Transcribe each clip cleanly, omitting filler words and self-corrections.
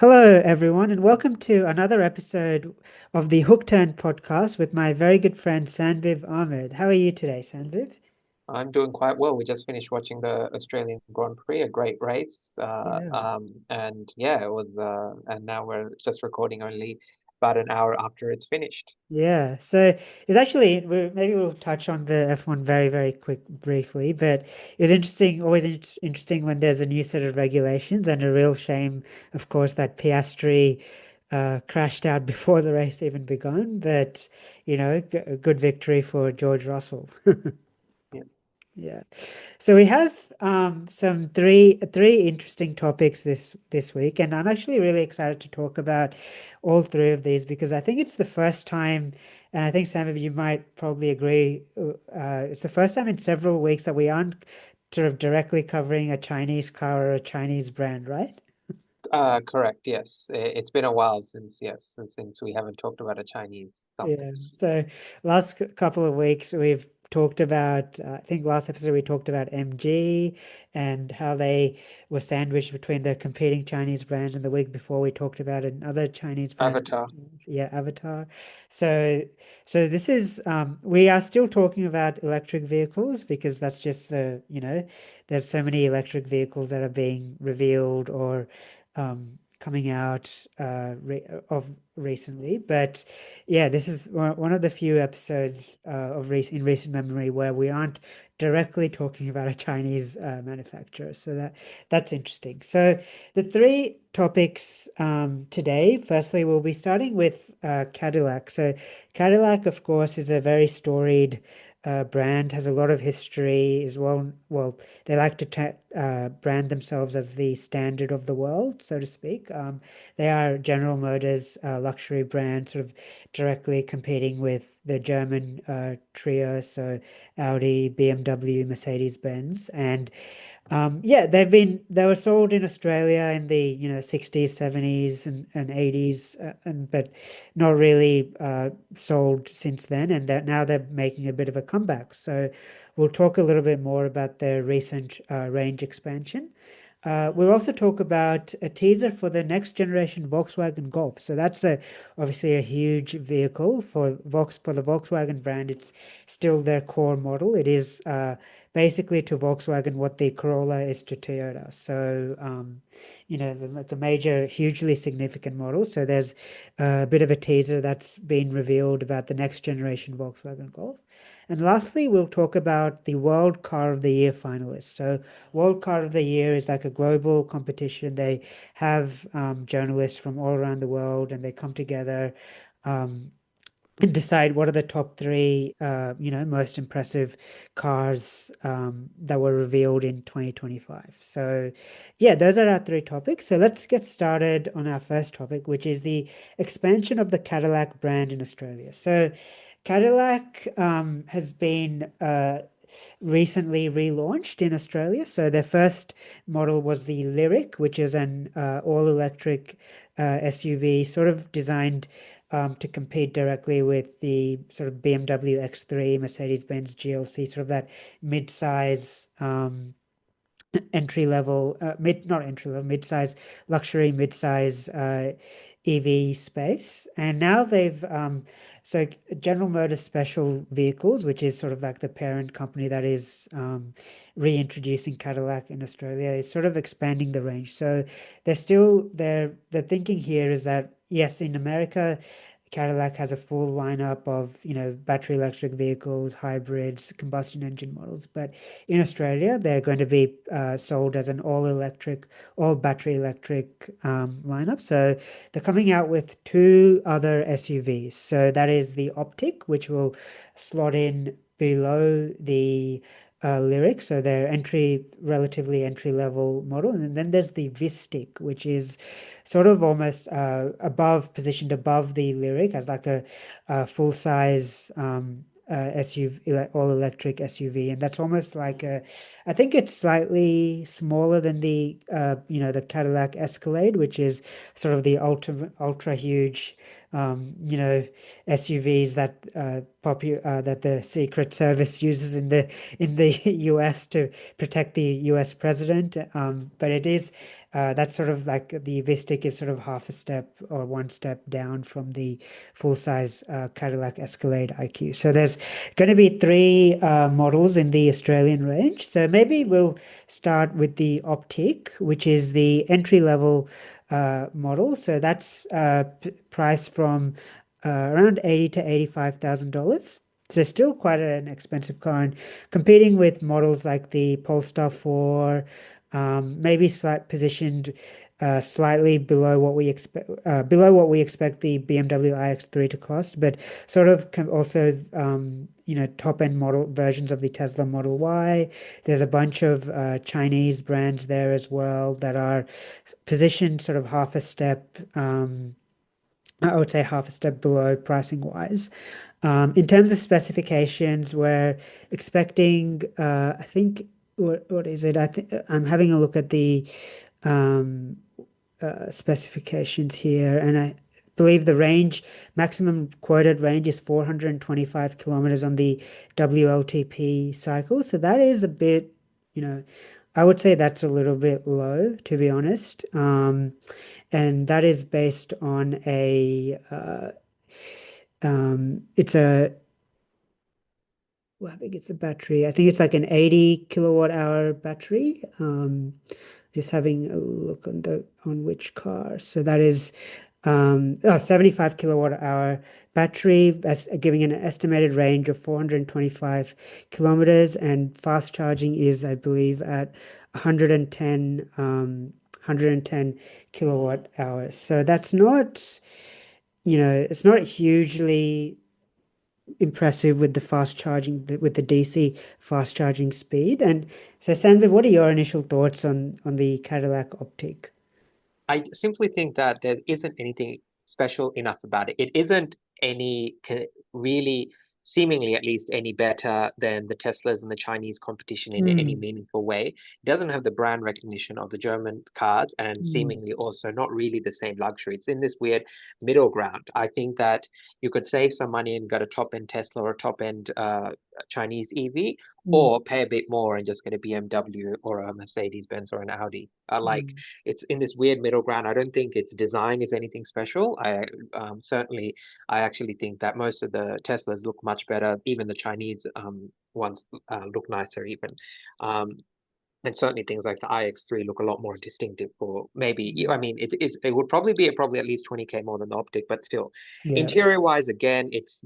Hello, everyone, and welcome to another episode of the Hook Turn podcast with my very good friend Sanviv Ahmed. How are you today, Sanviv? I'm doing quite well. We just finished watching the Australian Grand Prix, a great race. Yeah. And yeah, it was, and now we're just recording only about an hour after it's finished. Yeah, so it's actually maybe we'll touch on the F1 very, very quick, briefly, but it's interesting, always interesting when there's a new set of regulations, and a real shame, of course, that Piastri crashed out before the race even begun. But a good victory for George Russell. Yeah. Yeah. So we have some three interesting topics this week, and I'm actually really excited to talk about all three of these because I think it's the first time, and I think some of you might probably agree, it's the first time in several weeks that we aren't sort of directly covering a Chinese car or a Chinese brand, right? Correct. Yes. It's been a while since we haven't talked about a Chinese something. Yeah. So last couple of weeks we've talked about, I think last episode we talked about MG and how they were sandwiched between the competing Chinese brands, and the week before we talked about another Chinese brand. Avatar. Yeah, Avatar. So so this is we are still talking about electric vehicles because that's just there's so many electric vehicles that are being revealed or coming out of recently, but yeah, this is one of the few episodes in recent memory where we aren't directly talking about a Chinese manufacturer. So that's interesting. So the three topics today. Firstly, we'll be starting with Cadillac. So Cadillac, of course, is a very storied brand, has a lot of history as well. Well, they like to brand themselves as the standard of the world, so to speak. They are General Motors luxury brand, sort of directly competing with the German trio, so Audi, BMW, Mercedes-Benz, and yeah, they were sold in Australia in the 60s, 70s, and 80s, and but not really sold since then, and that now they're making a bit of a comeback. So we'll talk a little bit more about their recent range expansion. We'll also talk about a teaser for the next generation Volkswagen Golf. So that's obviously a huge vehicle for the Volkswagen brand. It's still their core model. It is basically to Volkswagen what the Corolla is to Toyota. So the major, hugely significant model. So there's a bit of a teaser that's been revealed about the next generation Volkswagen Golf. And lastly, we'll talk about the World Car of the Year finalists. So World Car of the Year is like a global competition. They have journalists from all around the world, and they come together um, and decide what are the top three, most impressive cars that were revealed in 2025. So, yeah, those are our three topics. So let's get started on our first topic, which is the expansion of the Cadillac brand in Australia. So, Cadillac has been recently relaunched in Australia. So their first model was the Lyric, which is an all-electric SUV, sort of designed to compete directly with the sort of BMW X3, Mercedes-Benz GLC, sort of that mid-size entry level, not entry level, mid-size luxury, mid-size EV space. And now so General Motors Special Vehicles, which is sort of like the parent company that is reintroducing Cadillac in Australia, is sort of expanding the range. So the thinking here is that yes, in America, Cadillac has a full lineup of, battery electric vehicles, hybrids, combustion engine models. But in Australia, they're going to be sold as an all electric, all battery electric lineup. So they're coming out with two other SUVs. So that is the Optiq, which will slot in below the Lyric, so they're relatively entry level model, and then there's the Vistiq, which is sort of almost positioned above the Lyric as like a full size SUV, all electric SUV, and that's almost like I think it's slightly smaller than the Cadillac Escalade, which is sort of the ultra huge SUVs that the Secret Service uses in the US to protect the US president. But it is That's sort of like the Vistiq is sort of half a step or one step down from the full-size Cadillac Escalade IQ. So there's going to be three models in the Australian range. So maybe we'll start with the Optiq, which is the entry-level model. So that's priced from around 80 to $85,000. So still quite an expensive car, and competing with models like the Polestar 4, maybe positioned slightly below what we expect the BMW iX3 to cost, but sort of also top end model versions of the Tesla Model Y. There's a bunch of Chinese brands there as well that are positioned sort of half a step. I would say half a step below pricing wise. In terms of specifications, we're expecting, I think, what is it? I think I'm having a look at the um, specifications here, and I believe the maximum quoted range is 425 kilometers on the WLTP cycle. So that is a bit, you know, I would say that's a little bit low, to be honest. And that is based on it's a, well, how big is the battery? I think it's like an 80 kilowatt hour battery. Just having a look on which car. So that is 75 kilowatt hour battery, that's giving an estimated range of 425 kilometers, and fast charging is, I believe, at 110 kilowatt hours. So that's not, it's not hugely impressive with the fast charging, with the DC fast charging speed. And so, Sanvi, what are your initial thoughts on the Cadillac Optiq? I simply think that there isn't anything special enough about it. It isn't really, seemingly at least, any better than the Teslas and the Chinese competition in any Mm, meaningful way. It doesn't have the brand recognition of the German cars, and mm, seemingly also not really the same luxury. It's in this weird middle ground. I think that you could save some money and get a top-end Tesla or a top-end Chinese EV, mm, or pay a bit more and just get a BMW or a Mercedes-Benz or an Audi. mm, It's in this weird middle ground. I don't think its design is anything special. Certainly, I actually think that most of the Teslas look much better. Even the Chinese ones look nicer even. Um, and certainly things like the iX3 look a lot more distinctive for maybe, I mm. mean, it would probably be probably at least 20K more than the Optic, but still, Yeah. interior wise, again, it's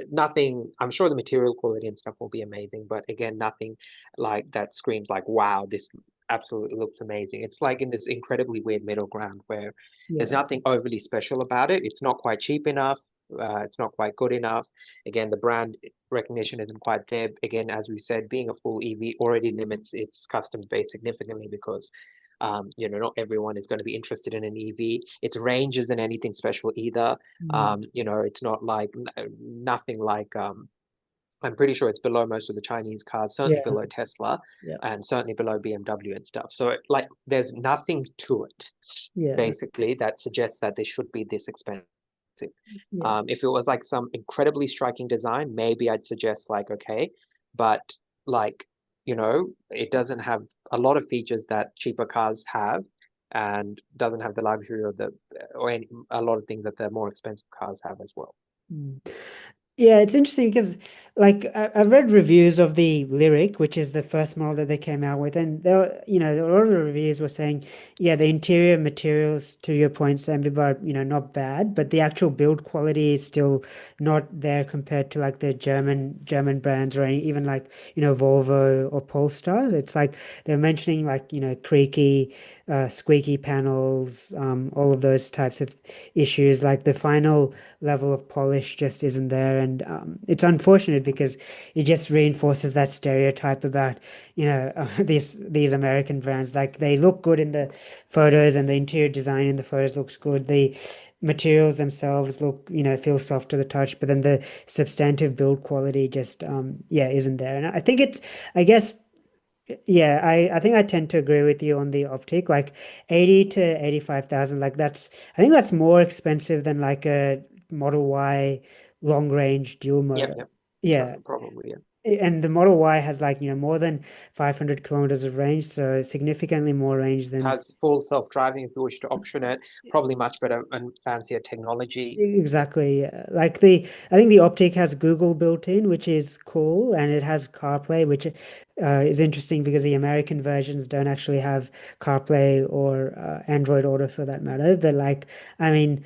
nothing. I'm sure the material quality and stuff will be amazing, but again, nothing like that screams like, wow, this absolutely looks amazing. It's like in this incredibly weird middle ground where there's Yeah. nothing overly special about it. It's not quite cheap enough. It's not quite good enough. Again, the brand recognition isn't quite there. Again, as we said, being a full EV already limits its customer base significantly because not everyone is going to be interested in an EV. Its range isn't anything special either. Mm, It's not like nothing like I'm pretty sure it's below most of the Chinese cars, certainly yeah. below Tesla, Yeah. and certainly below BMW and stuff. So like there's nothing to it Yeah. basically that suggests that they should be this expensive. Yeah. If it was like some incredibly striking design, maybe I'd suggest like, okay, but like, it doesn't have a lot of features that cheaper cars have and doesn't have the luxury or a lot of things that the more expensive cars have as well. Mm. Yeah, it's interesting because, like, I've read reviews of the Lyric, which is the first model that they came out with, and a lot of the reviews were saying, yeah, the interior materials, to your point, Sam, are, not bad, but the actual build quality is still not there compared to like the German brands or even like, Volvo or Polestar. It's like they're mentioning like, creaky, squeaky panels, all of those types of issues. Like the final level of polish just isn't there, and it's unfortunate because it just reinforces that stereotype about these American brands. Like they look good in the photos, and the interior design in the photos looks good. The materials themselves look, feel soft to the touch, but then the substantive build quality just yeah, isn't there. And I think it's, I guess, yeah, I think I tend to agree with you on the Optic. Like 80 to 85,000, like I think that's more expensive than like a Model Y long range dual Yep, motor. yep. Yeah. Probably, yeah. And the Model Y has like, more than 500 kilometers of range, so significantly more range than Has full self-driving if you wish to option it, probably much better and fancier technology. exactly. Yeah. Like I think the Optiq has Google built in, which is cool, and it has CarPlay, which is interesting because the American versions don't actually have CarPlay or Android Auto for that matter. But like, I mean,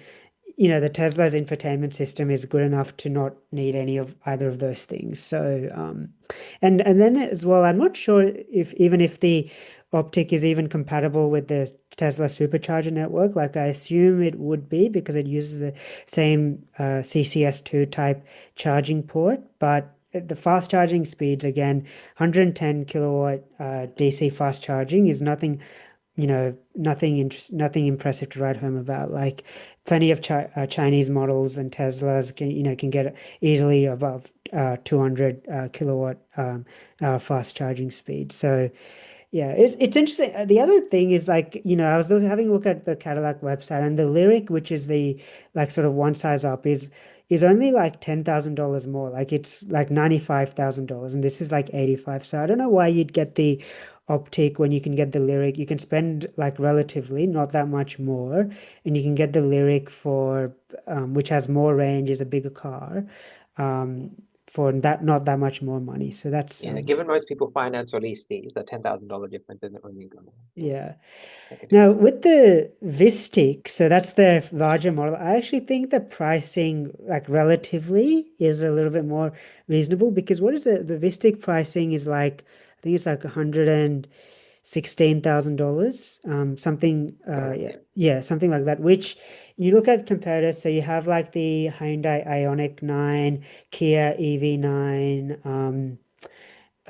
the Tesla's infotainment system is good enough to not need any of either of those things. So, and then as well, I'm not sure if even if the Optic is even compatible with the Tesla supercharger network. Like I assume it would be because it uses the same CCS2 type charging port, but the fast charging speeds again, 110 kilowatt DC fast charging is nothing, nothing impressive to write home about. Like plenty of Chinese models and Teslas can get easily above 200 kilowatt fast charging speed. So yeah, it's interesting. The other thing is like, I was having a look at the Cadillac website and the Lyric, which is the like sort of one size up is only like $10,000 more. Like it's like $95,000 and this is like 85. So I don't know why you'd get the Optic when you can get the Lyric. You can spend like relatively not that much more and you can get the Lyric for which has more range, is a bigger car. Um for that not that much more money. So that's Yeah, given most people finance or lease these, the $10,000 difference isn't really going to yeah. make a Now, difference. with the Vistiq, so that's the larger model, I actually think the pricing, like relatively, is a little bit more reasonable because what is the Vistiq pricing is like, I think it's like $116,000, something, Correct. yeah, Yeah. yeah, something like that. Which you look at competitors, so you have like the Hyundai Ioniq 9, Kia EV9,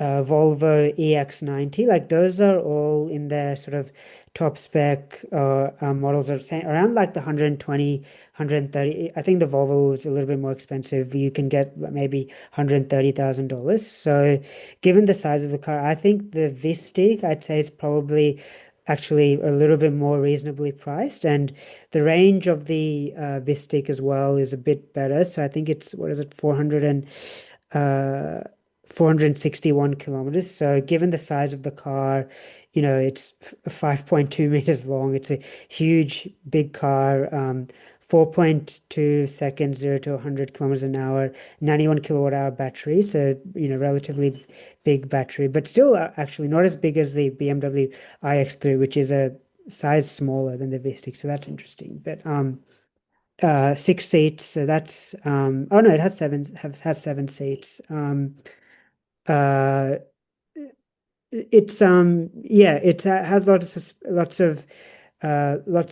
Volvo EX90, like those are all in their sort of top spec models are saying around like the 120, 130. I think the Volvo is a little bit more expensive. You can get maybe $130,000. So given the size of the car, I think the Vistiq, I'd say it's probably actually a little bit more reasonably priced. And the range of the Vistiq as well is a bit better. So I think it's, what is it, uh, 461 kilometers. So given the size of the car, it's 5.2 meters long. It's a huge, big car. 4.2 seconds, 0 to 100 kilometers an hour, 91 kilowatt hour battery. So, relatively big battery, but still actually not as big as the BMW iX3, which is a size smaller than the V6. So that's interesting. But, six seats. So that's oh no, it has seven seats. Uh it's yeah, it has lots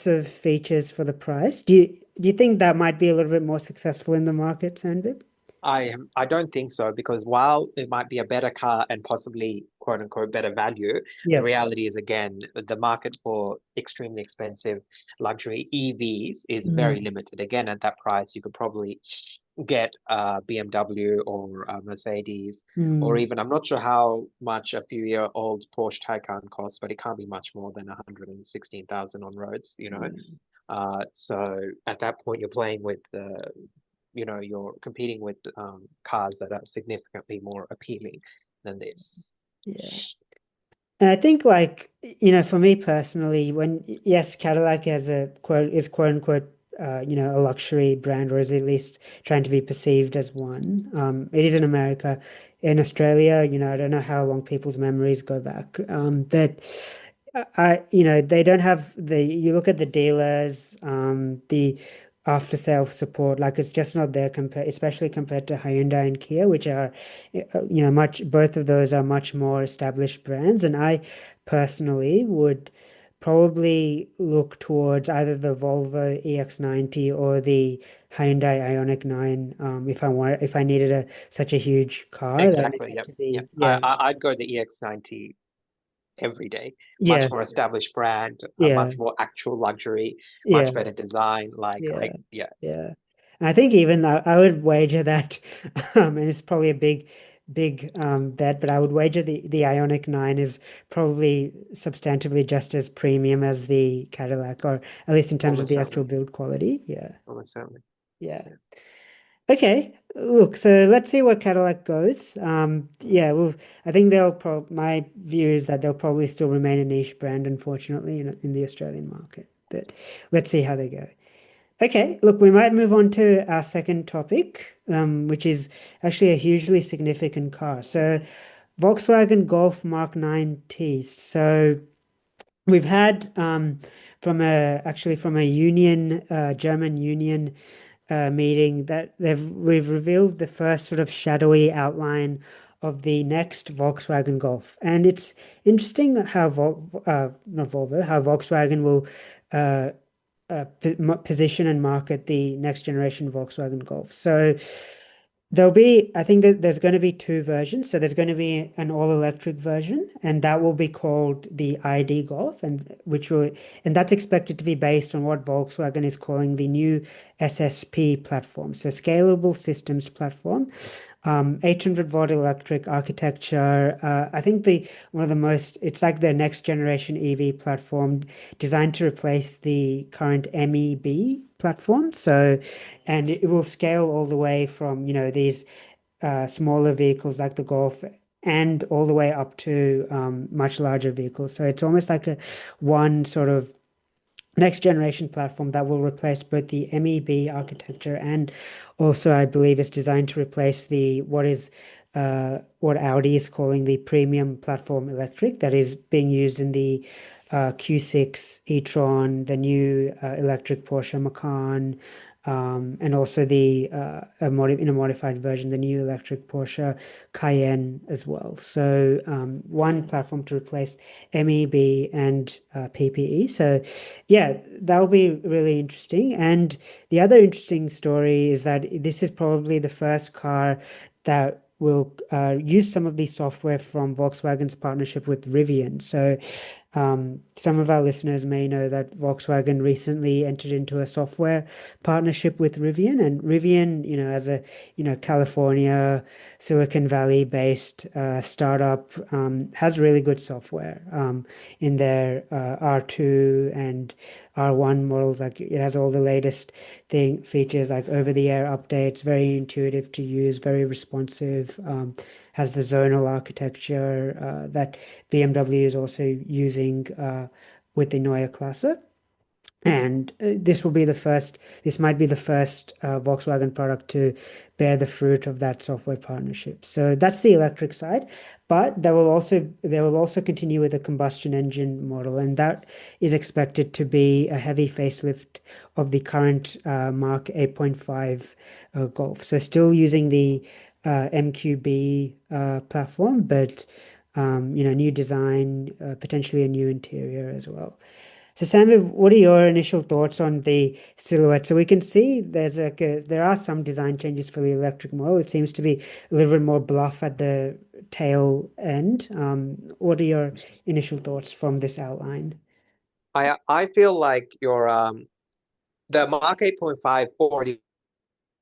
of features for the price. Do you think that might be a little bit more successful in the market, Sandvik? I don't think so because while it might be a better car and possibly quote unquote better value, the Yeah. reality is again the market for extremely expensive luxury EVs is very Mm, limited. Again, at that price, you could probably get a BMW or a Mercedes, or mm, even I'm not sure how much a few-year-old Porsche Taycan costs, but it can't be much more than 116,000 on roads, you know. yeah. So at that point, you're playing with you're competing with cars that are significantly more appealing than this. Yeah. And I think like, for me personally, when yes, Cadillac has quote unquote a luxury brand, or is at least trying to be perceived as one. It is in America. In Australia, I don't know how long people's memories go back. But they don't have you look at the dealers, the after sale support, like it's just not there compared, especially compared to Hyundai and Kia, which are both of those are much more established brands. And I personally would probably look towards either the Volvo EX90 or the Hyundai Ioniq 9 if I needed such a huge car that it Exactly. had Yep. to Yep. be, I, yeah, I I'd go the EX90 every day. yeah, Much more established brand, a yeah, much more actual luxury, much yeah, better design. yeah, Yeah, yeah. And I think even I would wager that and it's probably a big bet, but I would wager the Ioniq 9 is probably substantively just as premium as the Cadillac, or at least in terms of almost the actual certainly. build quality. Yeah. Almost certainly. Yeah. Yeah. Okay, look, so let's see where Cadillac goes. Yeah, well, I think my view is that they'll probably still remain a niche brand, unfortunately, in the Australian market. But let's see how they go. Okay, look, we might move on to our second topic, which is actually a hugely significant car. So, Volkswagen Golf Mark 9T. So, we've had from a union, German union meeting that we've revealed the first sort of shadowy outline of the next Volkswagen Golf, and it's interesting how not Volvo, how Volkswagen will uh, position and market the next generation Volkswagen Golf. So I think that there's going to be two versions. So there's going to be an all-electric version, and that will be called the ID Golf, and that's expected to be based on what Volkswagen is calling the new SSP platform, so Scalable Systems Platform. 800-volt electric architecture. I think the one of the most, it's like their next generation EV platform designed to replace the current MEB platform. So, and it will scale all the way from, these smaller vehicles like the Golf and all the way up to much larger vehicles. So it's almost like a one sort of next generation platform that will replace both the MEB architecture and also I believe it's designed to replace the what Audi is calling the premium platform electric that is being used in the Q6 e-tron, the new electric Porsche Macan, and also in a modified version, the new electric Porsche Cayenne as well. So one platform to replace MEB and PPE. So yeah, that'll be really interesting. And the other interesting story is that this is probably the first car that will use some of the software from Volkswagen's partnership with Rivian. So some of our listeners may know that Volkswagen recently entered into a software partnership with Rivian, and Rivian, as a, California, Silicon Valley based startup, has really good software in their R2 and R1 models. Like it has all the latest features like over-the-air updates, very intuitive to use, very responsive. Has the zonal architecture that BMW is also using with the Neue Klasse. And this might be the first Volkswagen product to bear the fruit of that software partnership. So that's the electric side, but they will also continue with a combustion engine model, and that is expected to be a heavy facelift of the current Mark 8.5 Golf. So still using the MQB platform, but new design, potentially a new interior as well. So, Sammy, what are your initial thoughts on the silhouette? So we can see there are some design changes for the electric model. It seems to be a little bit more bluff at the tail end. What are your initial thoughts from this outline? I feel like your the Mark 8.5 already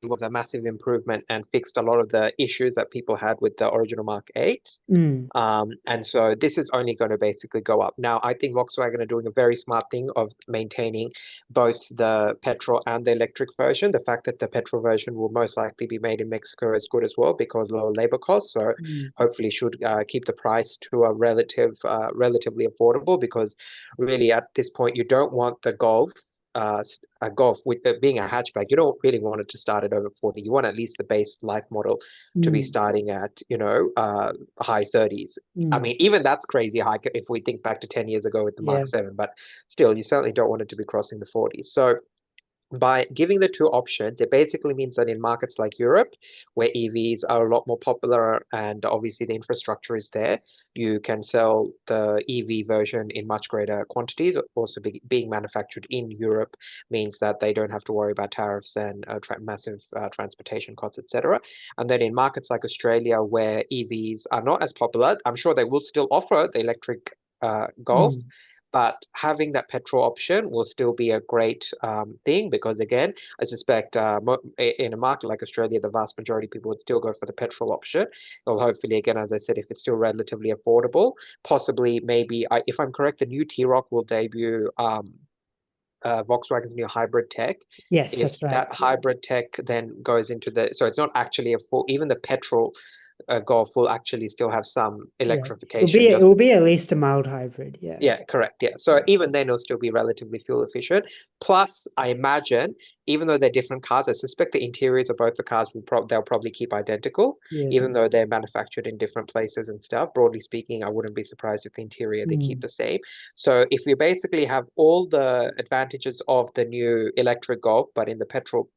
was a massive improvement and fixed a lot of the issues that people had with the original Mark 8. Mm, And so this is only going to basically go up. Now, I think Volkswagen are doing a very smart thing of maintaining both the petrol and the electric version. The fact that the petrol version will most likely be made in Mexico is good as well because lower labor costs. So mm, hopefully should keep the price to a relatively affordable because really at this point you don't want the Golf a Golf with it being a hatchback, you don't really want it to start at over 40. You want at least the base life model to be mm, starting at, high 30s. I mm. mean, even that's crazy high if we think back to 10 years ago with the Yeah. Mark 7, but still, you certainly don't want it to be crossing the 40s. So by giving the two options, it basically means that in markets like Europe, where EVs are a lot more popular and obviously the infrastructure is there, you can sell the EV version in much greater quantities. Also, being manufactured in Europe means that they don't have to worry about tariffs and massive transportation costs, etc. And then in markets like Australia, where EVs are not as popular, I'm sure they will still offer the electric Golf, Mm, but having that petrol option will still be a great thing because, again, I suspect in a market like Australia, the vast majority of people would still go for the petrol option. Well, hopefully, again, as I said, if it's still relatively affordable, possibly maybe, if I'm correct, the new T-Roc will debut Volkswagen's new hybrid tech. Yes, If that's right. that hybrid tech then goes into so it's not actually a full, even the petrol Golf will actually still have some Yeah. electrification, It just will be at least a mild hybrid. Yeah. yeah, correct. Yeah. So even then, it'll still be relatively fuel efficient. Plus, I imagine, even though they're different cars, I suspect the interiors of both the cars they'll probably keep identical, Yeah. even though they're manufactured in different places and stuff. Broadly speaking, I wouldn't be surprised if the interior they keep Mm. the same. So if we basically have all the advantages of the new electric Golf, but in the petrol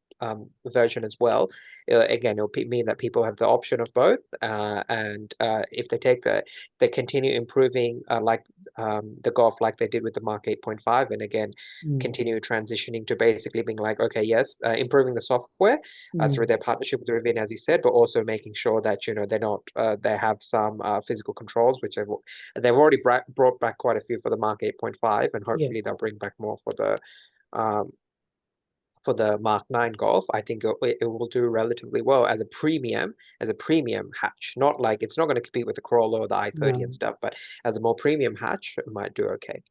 version as well, again, it'll mean that people have the option of both. And if they continue improving the Golf like they did with the Mark 8.5, and again, Mm. continue transitioning to basically being like, okay, yes, improving the software through Mm. their partnership with Rivian, as you said, but also making sure that they're not they have some physical controls, which they've already brought back quite a few for the Mark 8.5, and Yeah. hopefully they'll bring back more um, for the Mark 9 Golf. I think it will do relatively well as a premium hatch. Not like it's not going to compete with the Corolla or the i30 and No. stuff, but as a more premium hatch, it might do okay.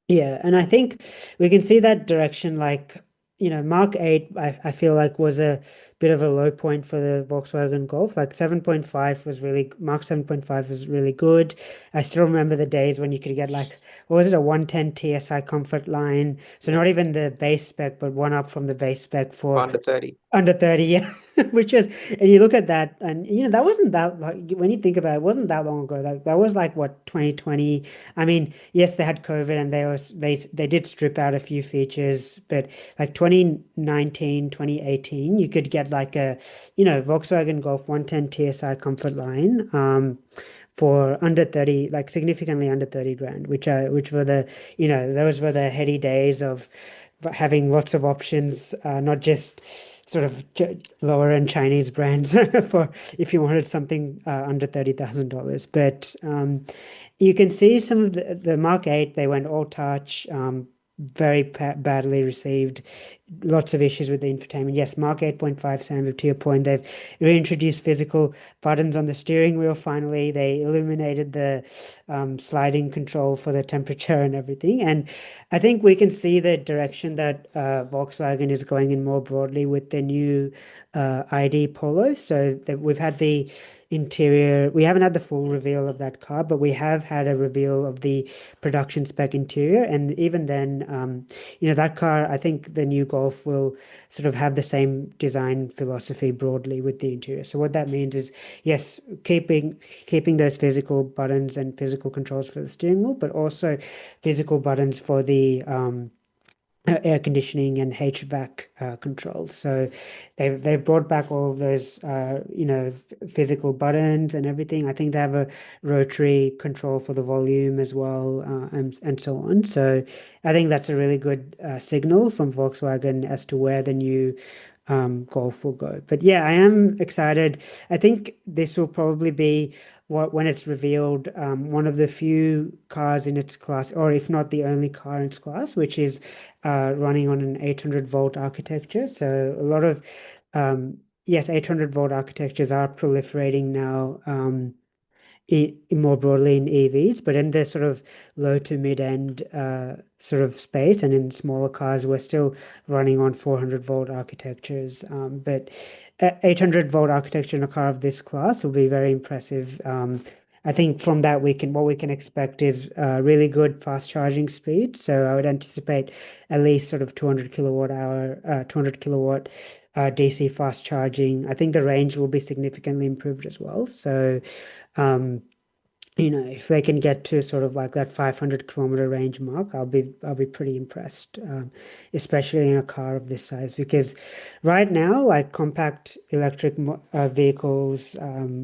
Yeah, and I think we can see that direction. Like, Mark 8, I feel like was a bit of a low point for the Volkswagen Golf. Like 7.5 was really, Mark 7.5 was really good. I still remember the days when you could get like, what was it, a 110 TSI comfort line. So Yeah, not even the base spec, but one up from the base spec for for under 30. under 30, yeah. Which is, and you look at that, and that wasn't that like when you think about it, it wasn't that long ago. Like that was like what 2020. I mean, yes, they had COVID and they did strip out a few features, but like 2019, 2018, you could get like a, Volkswagen Golf 110 TSI comfort line for under 30, like significantly under 30 grand, which were those were the heady days of having lots of options, not just sort of lower end Chinese brands for if you wanted something under $30,000. But you can see some of the Mark 8, they went all touch, very badly received, lots of issues with the infotainment. Yes, Mark 8.5, Sandra, to your point, they've reintroduced physical buttons on the steering wheel finally. They eliminated the sliding control for the temperature and everything. And I think we can see the direction that Volkswagen is going in more broadly with the new ID Polo. So that we've had the interior, we haven't had the full reveal of that car, but we have had a reveal of the production spec interior. And even then, that car, I think the new Golf will sort of have the same design philosophy broadly with the interior. So what that means is, yes, keeping those physical buttons and physical controls for the steering wheel, but also physical buttons for the air conditioning and HVAC controls. So they've brought back all of those physical buttons and everything. I think they have a rotary control for the volume as well, and so on. So I think that's a really good signal from Volkswagen as to where the new Golf will go. But yeah, I am excited. I think this will probably be when it's revealed, one of the few cars in its class, or if not the only car in its class, which is running on an 800-volt architecture. So a lot of, yes, 800-volt architectures are proliferating now. More broadly in EVs, but in the sort of low to mid end sort of space and in smaller cars, we're still running on 400-volt architectures. But 800-volt architecture in a car of this class will be very impressive. I think from that what we can expect is really good fast charging speed. So I would anticipate at least sort of 200 kilowatt hour, 200 kilowatt DC fast charging. I think the range will be significantly improved as well. So um, if they can get to sort of like that 500-kilometer range mark, I'll be pretty impressed, especially in a car of this size. Because right now, like compact electric vehicles,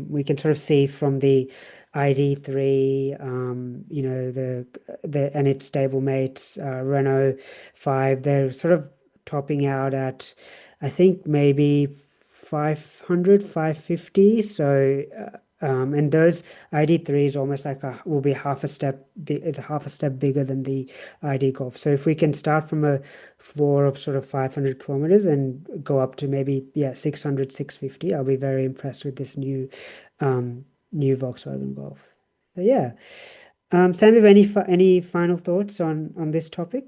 we can sort of see from the ID.3, the and its stablemates, Renault 5, they're sort of topping out at, I think maybe 500, 550. So. And those ID.3 is almost like will be half a step, it's a half a step bigger than the ID Golf. So if we can start from a floor of sort of 500 kilometers and go up to maybe, yeah, 600, 650, I'll be very impressed with this new Volkswagen Golf. So yeah. Sam, have any final thoughts on this topic?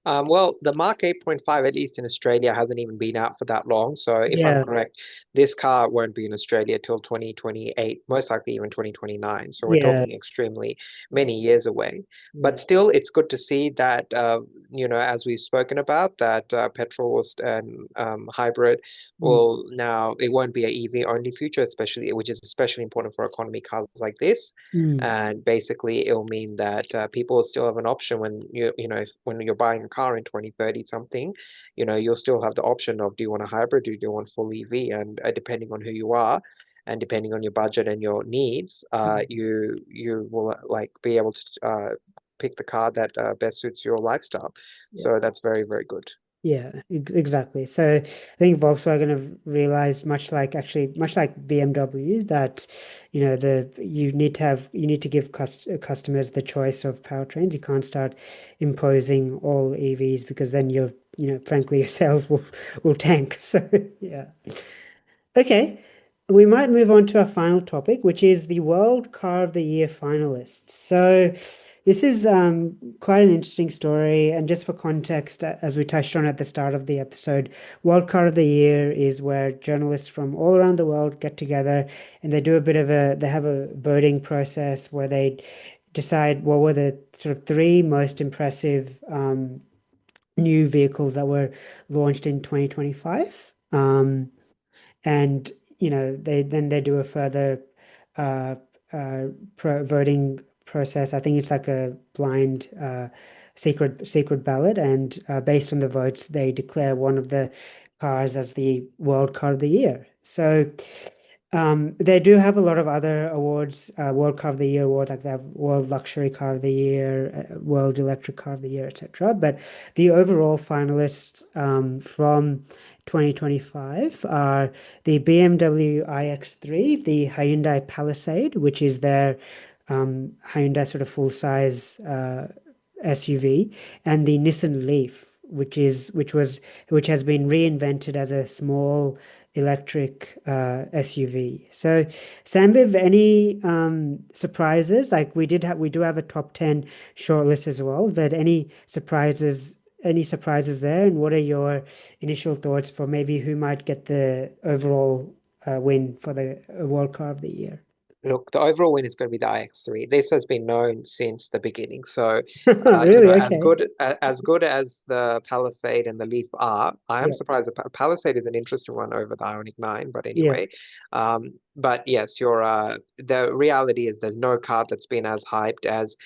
Well, the Mark 8.5, at least in Australia, hasn't even been out for that long. So if I'm Yeah, correct, this car won't be in Australia till 2028, most likely even 2029. So we're yeah, talking extremely many years away. yeah. But still, it's good to see that, as we've spoken about, that petrol and hybrid Mm, will now, it won't be an EV only future, especially, which is especially important for economy cars like this. mm, And basically, it'll mean that people will still have an option when when you're buying a car in 2030 something, you'll still have the option of, do you want a hybrid, do you want full EV? And depending on who you are, and depending on your budget and your needs, mm. you will like be able to pick the car that best suits your lifestyle. Yeah. So that's very, very good. Yeah, exactly. So I think Volkswagen have realized, much like BMW, that the you need to give customers the choice of powertrains. You can't start imposing all EVs because then frankly your sales will tank. So yeah. Okay, we might move on to our final topic, which is the World Car of the Year finalists. So, this is quite an interesting story. And just for context, as we touched on at the start of the episode, World Car of the Year is where journalists from all around the world get together and they have a voting process where they decide what were the sort of three most impressive new vehicles that were launched in 2025. And they do a further uh, voting process. I think it's like a blind secret ballot, and based on the votes, they declare one of the cars as the World Car of the Year. So they do have a lot of other awards, World Car of the Year awards, like they have World Luxury Car of the Year, World Electric Car of the Year, etc. But the overall finalists from 2025 are the BMW iX3, the Hyundai Palisade, which is their Hyundai sort of full-size SUV, and the Nissan Leaf, which has been reinvented as a small electric SUV. So, Sambiv, any surprises? Like we do have a top 10 shortlist as well, but any surprises there? And what are your initial thoughts for maybe who might get the overall win for the World Car of the Year? Look, the overall win is going to be the iX3. This has been known since the beginning. So, Really? Okay. as good as the Palisade and the Leaf are, I am Yeah. surprised the Palisade is an interesting one over the Ioniq 9. But Yeah. anyway, but yes, the reality is there's no car that's been as hyped as,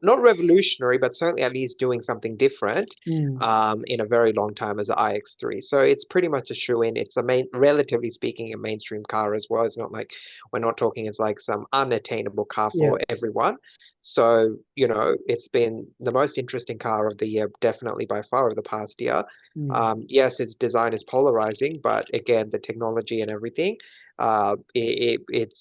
not revolutionary, but certainly at least doing something different Mm. in a very long time as the iX3. So it's pretty much a shoe-in. It's relatively speaking, a mainstream car as well. It's not like we're not talking as like some unattainable car Yeah. for everyone. So, it's been the most interesting car of the year, definitely by far of the past year. Mm. Yes, its design is polarizing, but again, the technology and everything, the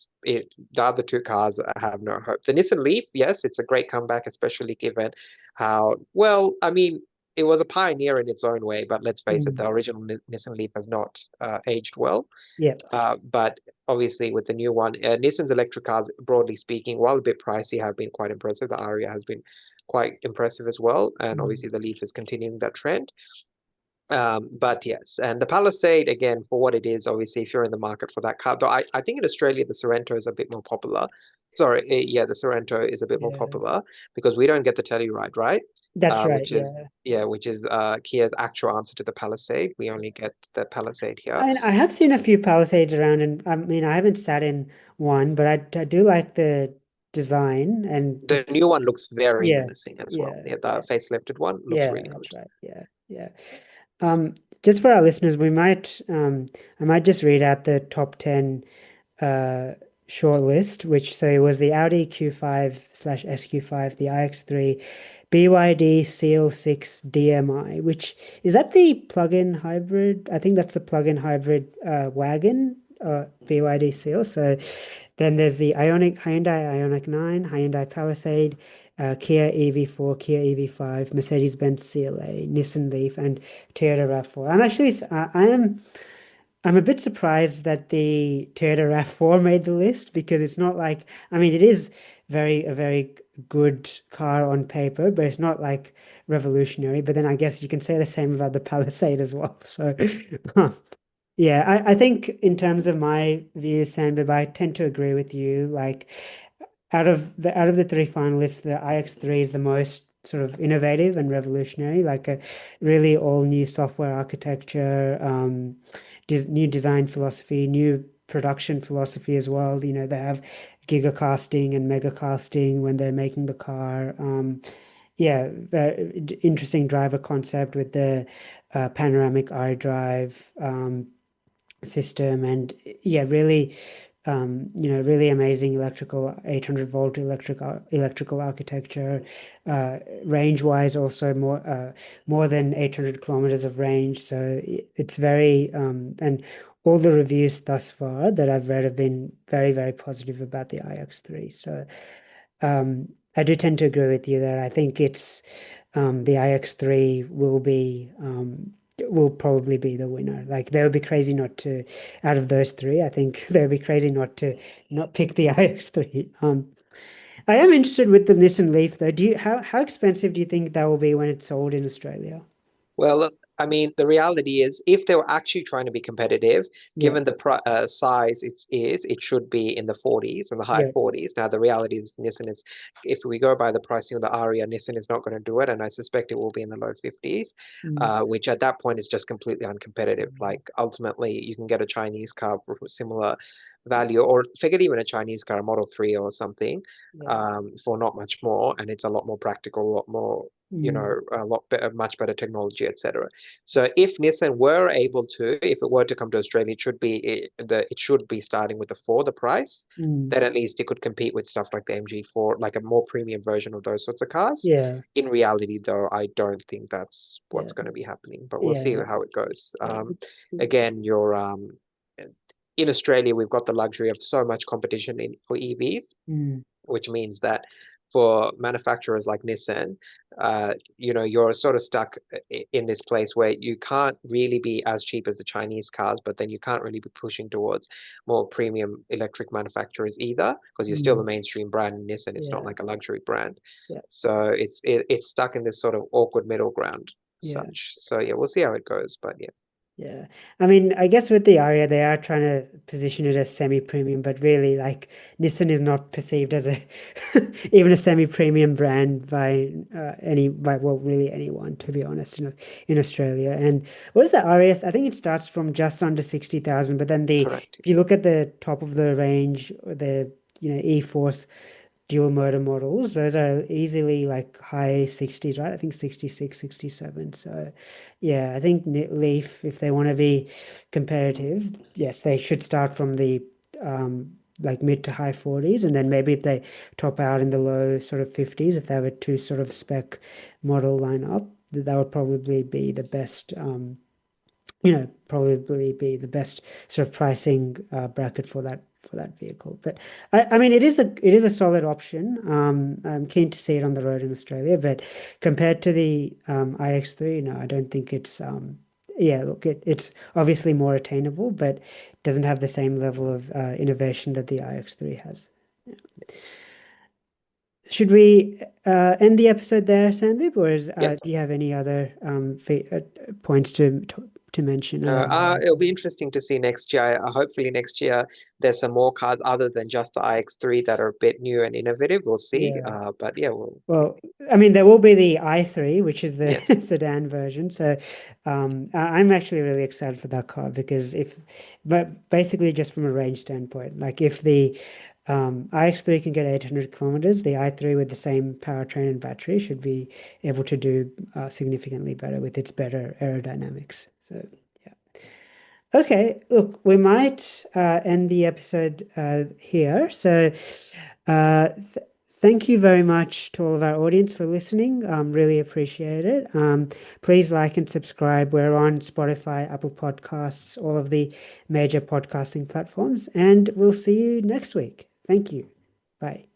other two cars have no hope. The Nissan Leaf, yes, it's a great comeback, especially given how well, I mean, it was a pioneer in its own way, but let's face it, Mm. the original Nissan Leaf has not aged well. Yeah. But obviously, with the new one, Nissan's electric cars, broadly speaking, while a bit pricey, have been quite impressive. The Aria has been quite impressive as well, and Mm. obviously the Leaf is continuing that trend. But yes, and the Palisade, again, for what it is, obviously, if you're in the market for that car, though I think in Australia the Sorento is a bit more popular. Sorry, yeah, the Sorento is a bit more Yeah. popular because we don't get the Telluride, right? That's right. Which is, Yeah. yeah, which is Kia's actual answer to the Palisade. We only get the Palisade here. I have seen a few Palisades around, and I mean, I haven't sat in one, but I do like the design and The new one looks very yeah, menacing as well. yeah, Yeah, yeah, the facelifted one looks yeah. really That's good. right. Yeah, yeah. Just for our listeners, I might just read out the top 10 uh short list, which so it was the Audi Q5 slash SQ5, the iX3, BYD CL6 DMI, which is that the plug-in hybrid? I think that's the plug-in hybrid wagon, BYD Seal. So then there's the Hyundai Ioniq 9, Hyundai Palisade, Kia EV4, Kia EV5, Mercedes-Benz CLA, Nissan Leaf, and Toyota RAV4. I'm a bit surprised that the Toyota RAV4 made the list because it's not like, I mean, it is very, a very good car on paper, but it's not like revolutionary. But then I guess you can say the same about the Palisade as well. So yeah, I think in terms of my views, Sandbib, I tend to agree with you. Like out of the three finalists, the iX3 is the most sort of innovative and revolutionary, like a really all new software architecture, new design philosophy, new production philosophy as well. You know, they have gigacasting and megacasting when they're making the car. Yeah, very interesting driver concept with the panoramic iDrive system, and yeah, really really amazing electrical 800 volt electrical architecture. Range wise, also more than 800 kilometers of range. So it's very and all the reviews thus far that I've read have been very, very positive about the iX3. So I do tend to agree with you there. I think it's the iX3 will probably be the winner. Like they would be crazy not to, out of those three, I think they would be crazy not to not pick the iX3. I am interested with the Nissan Leaf though. Do you how expensive do you think that will be when it's sold in Australia? Well, I mean, the reality is, if they were actually trying to be competitive, Yeah, given the size it should be in the 40s and the high yeah, 40s. Now, the reality is, Nissan is, if we go by the pricing of the Aria, Nissan is not going to do it, and I suspect it will be in the low 50s, mm, which at that point is just completely uncompetitive. mm, Like, ultimately, you can get a Chinese car for similar value, or forget even a Chinese car, a Model 3 or something, yeah, for not much more, and it's a lot more practical, a lot more mm, a lot better, much better technology, etc. So if Nissan were able to, if it were to come to Australia, it should be starting with the price. mm, Then at least it could compete with stuff like the MG4, like a more premium version of those sorts of cars. yeah, In reality, though, I don't think that's yeah, what's going to be happening, but we'll yeah, see how it goes. yeah, Again, in Australia, we've got the luxury of so much competition for EVs, mm, which means that for manufacturers like Nissan, you're sort of stuck in this place where you can't really be as cheap as the Chinese cars, but then you can't really be pushing towards more premium electric manufacturers either, because you're still the mm, mainstream brand in Nissan. It's not yeah, like a luxury brand. yeah, So it's stuck in this sort of awkward middle ground yeah. such. So yeah, we'll see how it goes. But yeah, Yeah. I mean, I guess with the Aria, they are trying to position it as semi-premium, but really, like, Nissan is not perceived as a even a semi-premium brand by well, really anyone, to be honest, in Australia. And what is the Aria? I think it starts from just under 60,000, but then correct. if you look at the top of the range, the E-Force dual motor models, those are easily like high 60s, right? I think 66, 67. So, yeah, I think Leaf, if they want to be competitive, yes, they should start from the like mid to high 40s, and then maybe if they top out in the low sort of 50s, if they have a two sort of spec model lineup, that would probably be the best. Probably be the best sort of pricing bracket for that vehicle. But I mean, it is a solid option. I'm keen to see it on the road in Australia, but compared to the iX3, no, I don't think it's yeah, look, it's obviously more attainable, but doesn't have the same level of innovation that the iX3 has. Should we end the episode there, Sandip, or Yep. do you have any other points to mention No, around it'll that? be interesting to see next year. Hopefully next year there's some more cars other than just the iX3 that are a bit new and innovative. We'll see. Yeah. But yeah, well, Well, I mean, there will be the i3, which is the yeah, sedan version. So, I'm actually really excited for that car because but basically just from a range standpoint, like if the iX3 can get 800 kilometers, the i3 with the same powertrain and battery should be able to do significantly better with its better aerodynamics. So, yeah. Okay, look, we might end the episode here. So, th thank you very much to all of our audience for listening. Really appreciate it. Please like and subscribe. We're on Spotify, Apple Podcasts, all of the major podcasting platforms, and we'll see you next week. Thank you. Bye.